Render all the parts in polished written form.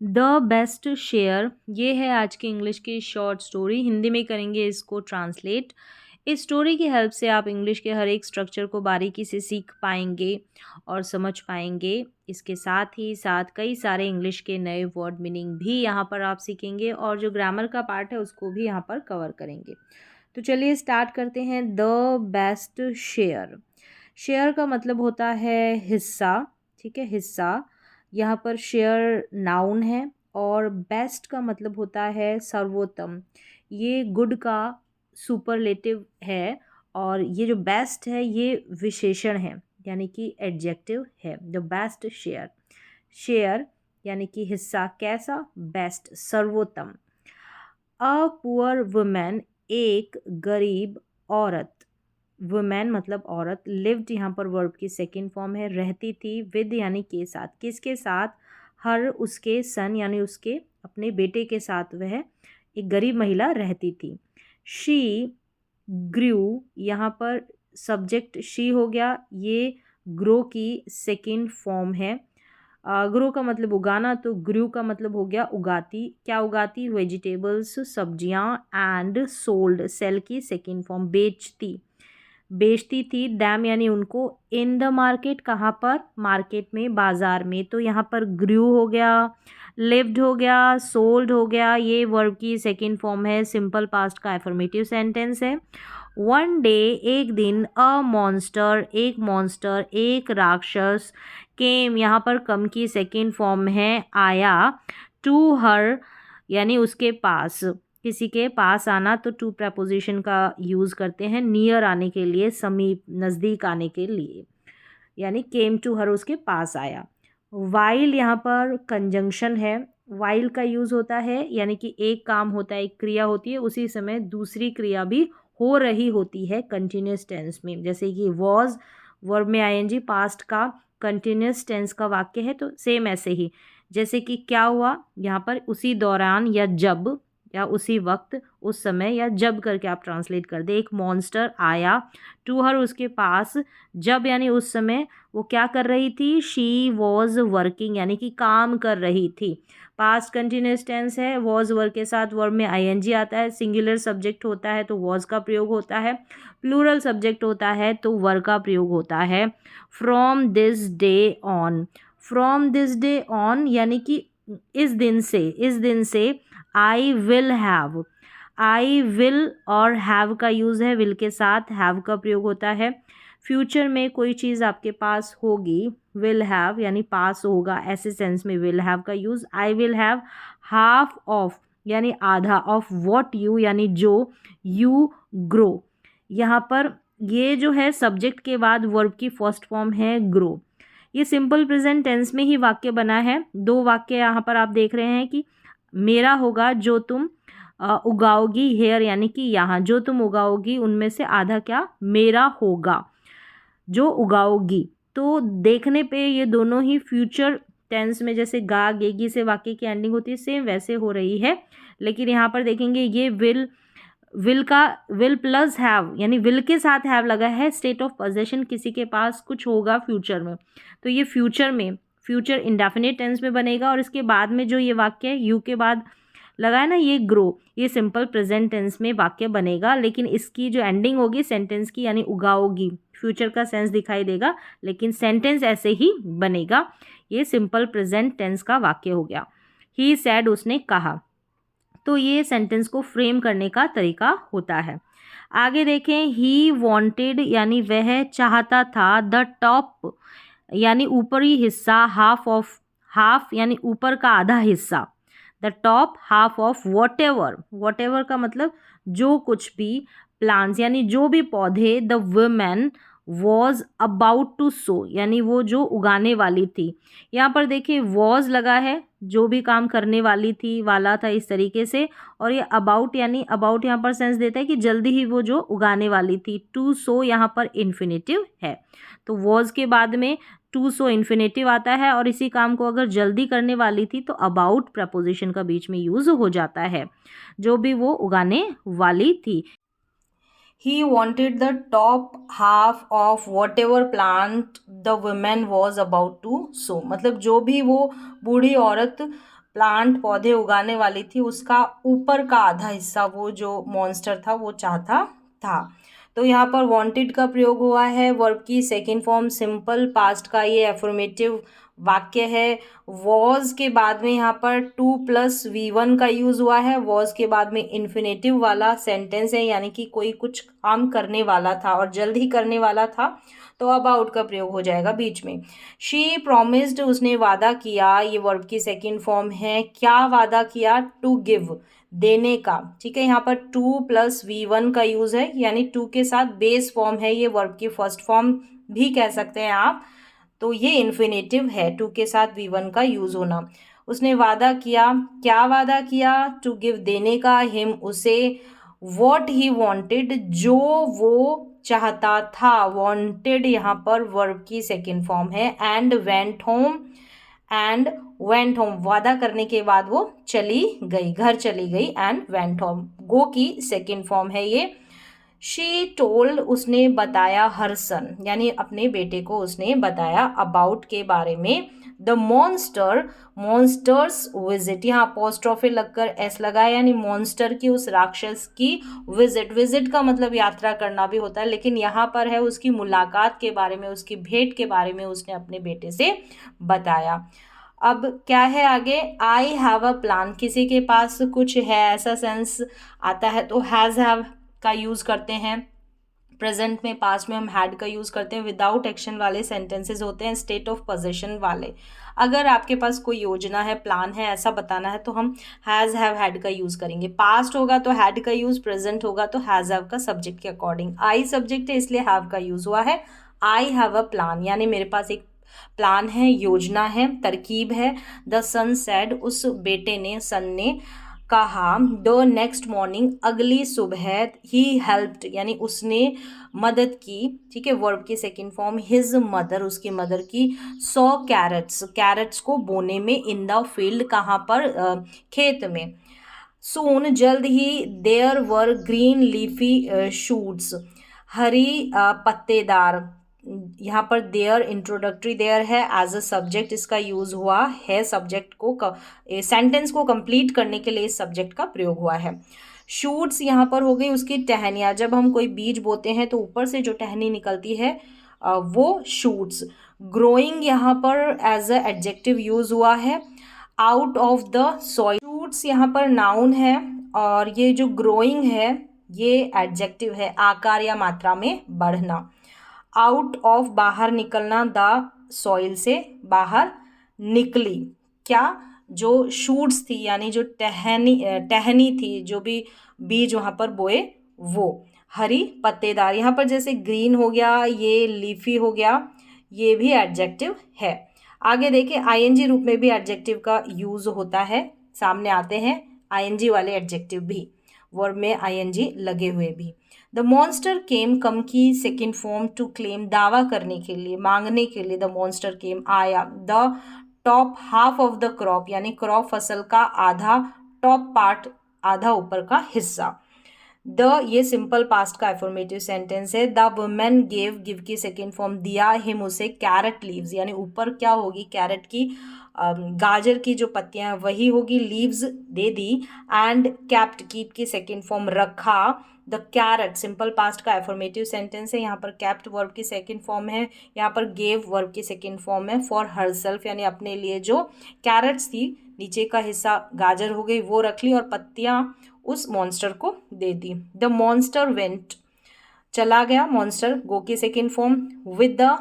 The best share, ये है आज की इंग्लिश की शॉर्ट स्टोरी। हिंदी में करेंगे इसको ट्रांसलेट। इस स्टोरी की हेल्प से आप इंग्लिश के हर एक स्ट्रक्चर को बारीकी से सीख पाएंगे और समझ पाएंगे। इसके साथ ही साथ कई सारे इंग्लिश के नए वर्ड मीनिंग भी यहाँ पर आप सीखेंगे और जो ग्रामर का पार्ट है उसको भी यहाँ पर कवर करेंगे। तो चलिए स्टार्ट करते हैं। The best share. शेयर का मतलब होता है हिस्सा। ठीक है, हिस्सा। यहाँ पर शेयर नाउन है और बेस्ट का मतलब होता है सर्वोत्तम। ये गुड का सुपरलेटिव है और ये जो बेस्ट है ये विशेषण है, यानी कि एडजेक्टिव है। The best share. शेयर यानी कि हिस्सा। कैसा? बेस्ट, सर्वोत्तम। अ पुअर वुमेन, एक गरीब औरत। वुमेन मतलब औरत। लिव्ड यहाँ पर वर्ब की सेकेंड फॉर्म है। रहती थी। विद यानी के साथ। किसके साथ? हर, उसके। सन यानी उसके अपने बेटे के साथ वह एक गरीब महिला रहती थी। शी ग्रू, यहाँ पर सब्जेक्ट शी हो गया। ये ग्रो की सेकेंड फॉर्म है। ग्रो का मतलब उगाना, तो ग्रू का मतलब हो गया उगाती। क्या उगाती? वेजिटेबल्स, सब्जियां। एंड सोल्ड, सेल की सेकेंड फॉर्म। बेचती, बेचती थी। दैम यानी उनको। इन द मार्केट, कहाँ पर? मार्केट में, बाजार में। तो यहाँ पर ग्रू हो गया, लिव्ड हो गया, सोल्ड हो गया। ये वर्ब की सेकेंड फॉर्म है। सिंपल पास्ट का एफर्मेटिव सेंटेंस है। वन डे, एक दिन। अ मॉन्स्टर, एक मॉन्स्टर, एक राक्षस। केम, यहाँ पर कम की सेकेंड फॉर्म है, आया। टू हर यानी उसके पास। किसी के पास आना, तो टू प्रपोजिशन का यूज़ करते हैं नियर आने के लिए, समीप, नज़दीक आने के लिए। यानी केम टू हर, उसके पास आया। वाइल यहाँ पर कंजंक्शन है। वाइल का यूज़ होता है यानी कि एक काम होता है, एक क्रिया होती है, उसी समय दूसरी क्रिया भी हो रही होती है कंटिन्यूस टेंस में। जैसे कि वॉज वर्ब में आईएनजी पास्ट का कंटिन्यूस टेंस का वाक्य है, तो सेम ऐसे ही। जैसे कि क्या हुआ, यहाँ पर उसी दौरान या जब या उसी वक्त, उस समय या जब करके आप ट्रांसलेट कर दे। एक मॉन्स्टर आया, टू हर उसके पास। जब यानी उस समय वो क्या कर रही थी? शी वॉज वर्किंग यानी कि काम कर रही थी। पास्ट कंटिन्यूस टेंस है। वॉज वर्ब के साथ वर्ब में आईएनजी आता है। सिंगुलर सब्जेक्ट होता है तो वॉज का प्रयोग होता है। प्लूरल सब्जेक्ट होता है तो वर का प्रयोग होता है। From this day on. From this day on यानी कि इस दिन से, इस दिन से। I will have, I will और हैव का यूज़ है। विल के साथ हैव का प्रयोग होता है। फ्यूचर में कोई चीज़ आपके पास होगी, विल हैव यानी पास होगा, ऐसे सेंस में विल हैव का use. I will have half of यानी आधा, ऑफ व्हाट यू यानी जो, यू ग्रो। यहाँ पर ये जो है सब्जेक्ट के बाद वर्ब की फर्स्ट फॉर्म है ग्रो। ये सिंपल प्रेजेंट टेंस में ही वाक्य बना है। दो वाक्य यहाँ पर आप देख रहे हैं कि मेरा होगा जो तुम उगाओगी, हेयर यानी कि यहाँ, जो तुम उगाओगी उनमें से आधा क्या? मेरा होगा, जो उगाओगी। तो देखने पे ये दोनों ही फ्यूचर टेंस में, जैसे गा गेगी से वाक्य की एंडिंग होती है, सेम वैसे हो रही है। लेकिन यहाँ पर देखेंगे ये विल का विल प्लस हैव यानी विल के साथ हैव लगा है। स्टेट ऑफ पोजेशन, किसी के पास कुछ होगा फ्यूचर में, तो ये फ्यूचर में, फ्यूचर इंडेफिनिट टेंस में बनेगा। और इसके बाद में जो ये वाक्य है यू के बाद लगा है ना, ये ग्रो, ये सिंपल प्रेजेंट टेंस में वाक्य बनेगा। लेकिन इसकी जो एंडिंग होगी सेंटेंस की, यानी उगाओगी, फ्यूचर का सेंस दिखाई देगा लेकिन सेंटेंस ऐसे ही बनेगा। ये सिंपल प्रेजेंट टेंस का वाक्य हो गया। ही सैड, उसने कहा। तो ये सेंटेंस को फ्रेम करने का तरीका होता है। आगे देखें। ही वॉन्टेड यानी वह चाहता था। द टॉप यानी ऊपरी हिस्सा। हाफ ऑफ, हाफ यानी ऊपर का आधा हिस्सा। The top half of what ever, what ever का मतलब जो कुछ भी। प्लांट्स यानी जो भी पौधे। The women was about to sow यानी वो जो उगाने वाली थी। यहाँ पर देखिए वॉज लगा है, जो भी काम करने वाली थी, वाला था, इस तरीके से। और ये अबाउट यानी अबाउट यहाँ पर सेंस देता है कि जल्दी ही वो जो उगाने वाली थी। टू सो यहाँ पर इन्फिनेटिव है, तो वॉज के बाद में टू सो इन्फिनेटिव आता है। और इसी काम को अगर जल्दी करने वाली थी तो अबाउट प्रपोजिशन का बीच में यूज हो जाता है, जो भी वो उगाने वाली थी। He wanted the top half of whatever plant the woman was about to sow। मतलब जो भी वो बूढ़ी औरत प्लांट पौधे उगाने वाली थी उसका ऊपर का आधा हिस्सा वो जो मॉन्स्टर था वो चाहता था। तो यहाँ पर वांटेड का प्रयोग हुआ है। वर्ब की सेकेंड फॉर्म सिंपल पास्ट का ये एफर्मेटिव वाक्य है। वॉज के बाद में यहाँ पर 2+V1 का यूज हुआ है। वॉज के बाद में इन्फिनेटिव वाला सेंटेंस है, यानी कि कोई कुछ काम करने वाला था और जल्द ही करने वाला था, तो अबाउट का प्रयोग हो जाएगा बीच में। शी प्रोमिस्ड, उसने वादा किया, ये वर्ब की सेकेंड फॉर्म है। क्या वादा किया? टू गिव, देने का। ठीक है, यहाँ पर 2+V1 का यूज है, यानी टू के साथ बेस फॉर्म है, ये वर्ब की फर्स्ट फॉर्म भी कह सकते हैं आप। तो ये इन्फिनेटिव है, टू के साथ V1 का यूज होना। उसने वादा किया, क्या वादा किया? टू गिव, देने का, हिम, उसे, वॉट ही वॉन्टेड, जो वो चाहता था। वॉन्टेड यहाँ पर वर्ब की सेकेंड फॉर्म है। And went home, and went home, वादा करने के बाद वो चली गई, घर चली गई। एंड वेंट होम गो की सेकेंड फॉर्म है ये। शी टोल्ड, उसने बताया, हर सन, यानी अपने बेटे को उसने बताया, अबाउट के बारे में। द मॉन्स्टर, मॉन्स्टर्स विजिट, यहाँ अपोस्ट्रोफी लगकर एस लगाया, यानी मॉन्स्टर की, उस राक्षस की विजिट। विजिट का मतलब यात्रा करना भी होता है, लेकिन यहाँ पर है उसकी मुलाकात के बारे में, उसकी भेंट के बारे में उसने अपने बेटे से बताया। अब क्या है आगे? आई हैव अ प्लान, किसी के पास कुछ है ऐसा सेंस आता है तो हैज़ हैव का यूज करते हैं। प्रेजेंट में, पास्ट में हम हैड का यूज करते हैं। विदाउट एक्शन वाले सेंटेंसेस होते हैं स्टेट ऑफ पोजीशन वाले। अगर आपके पास कोई योजना है, प्लान है, ऐसा बताना है, तो हम हैज हैव हैड का यूज करेंगे। पास्ट होगा तो हैड का यूज, प्रेजेंट होगा तो हैज हैव का सब्जेक्ट के अकॉर्डिंग। आई सब्जेक्ट है इसलिए हैव का यूज हुआ है। आई हैव अ प्लान, यानी मेरे पास एक प्लान है, योजना है, तरकीब है। द सन सेड, उस बेटे ने, सन ने कहा। द नेक्स्ट मॉर्निंग, अगली सुबह। ही हेल्प्ड, यानी उसने मदद की। ठीक है, वर्ब की सेकेंड फॉर्म। हिज मदर, उसकी मदर की। सॉ कैरेट्स, कैरेट्स को बोने में। इन द फील्ड, कहाँ पर? खेत में। सून, जल्द ही। There were green leafy shoots, हरी पत्तेदार। यहाँ पर देयर इंट्रोडक्टरी देयर है, एज अ सब्जेक्ट इसका यूज हुआ है। सब्जेक्ट को सेंटेंस को कंप्लीट करने के लिए इस सब्जेक्ट का प्रयोग हुआ है। शूट्स यहाँ पर हो गई उसकी टहनियाँ। जब हम कोई बीज बोते हैं तो ऊपर से जो टहनी निकलती है वो शूट्स। ग्रोइंग यहाँ पर एज अ एडजेक्टिव यूज हुआ है। Out of the soil, shoots यहाँ पर नाउन है और ये जो ग्रोइंग है ये एडजेक्टिव है, आकार या मात्रा में बढ़ना। आउट ऑफ, बाहर निकलना, द सॉइल, से बाहर निकली। क्या? जो शूट्स थी, यानी जो टहनी थी, जो भी बीज वहाँ पर बोए वो। हरी पत्तेदार, यहाँ पर जैसे ग्रीन हो गया, ये लीफी हो गया, ये भी एडजेक्टिव है। आगे देखिए, आईएनजी रूप में भी एडजेक्टिव का यूज होता है, सामने आते हैं आईएनजी वाले एडजेक्टिव भी, वर्ब में आईएनजी लगे हुए भी। द मॉन्स्टर केम, कम की सेकेंड फॉर्म। टू क्लेम, दावा करने के लिए, मांगने के लिए। द मॉन्स्टर केम, आया। The top half of the crop, यानी क्रॉप, फसल का आधा, टॉप पार्ट, आधा ऊपर का हिस्सा। द, ये सिंपल पास्ट का एफर्मेटिव सेंटेंस है। द वुमेन गेव, गिव की सेकेंड फॉर्म, दिया, हिम, उसे, कैरेट लीव्स, यानी ऊपर क्या होगी? कैरेट की, गाजर की जो पत्तियां हैं वही होगी, leaves they the. And kept, keep की सेकेंड फॉर्म, रखा। द कैरेट, सिंपल पास्ट का एफर्मेटिव सेंटेंस है, यहाँ पर कैप्ट वर्ब की सेकेंड फॉर्म है, यहाँ पर गेव वर्ब की सेकेंड फॉर्म है। फॉर हरसेल्फ, यानी अपने लिए, जो कैरेट्स थी, नीचे का हिस्सा गाजर हो गई, वो रख ली और पत्तियां उस मॉन्स्टर को दे दी। द मॉन्स्टर वेंट, चला गया, मॉन्स्टर, गो की second form, with the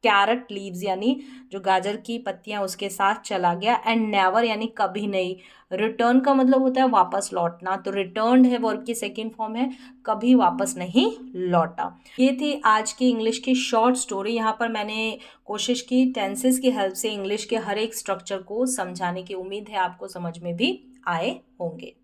carat leaves, यानी जो गाजर की पत्तियां उसके साथ चला गया। एंड नेवर, यानी कभी नहीं। रिटर्न का मतलब होता है वापस लौटना, तो रिटर्न्ड है वर्ब की सेकेंड फॉर्म है, कभी वापस नहीं लौटा। ये थी आज की इंग्लिश की शॉर्ट स्टोरी। यहाँ पर मैंने कोशिश की टेंसेस की हेल्प से इंग्लिश के हर एक स्ट्रक्चर को समझाने की। उम्मीद है आपको समझ में भी आए होंगे।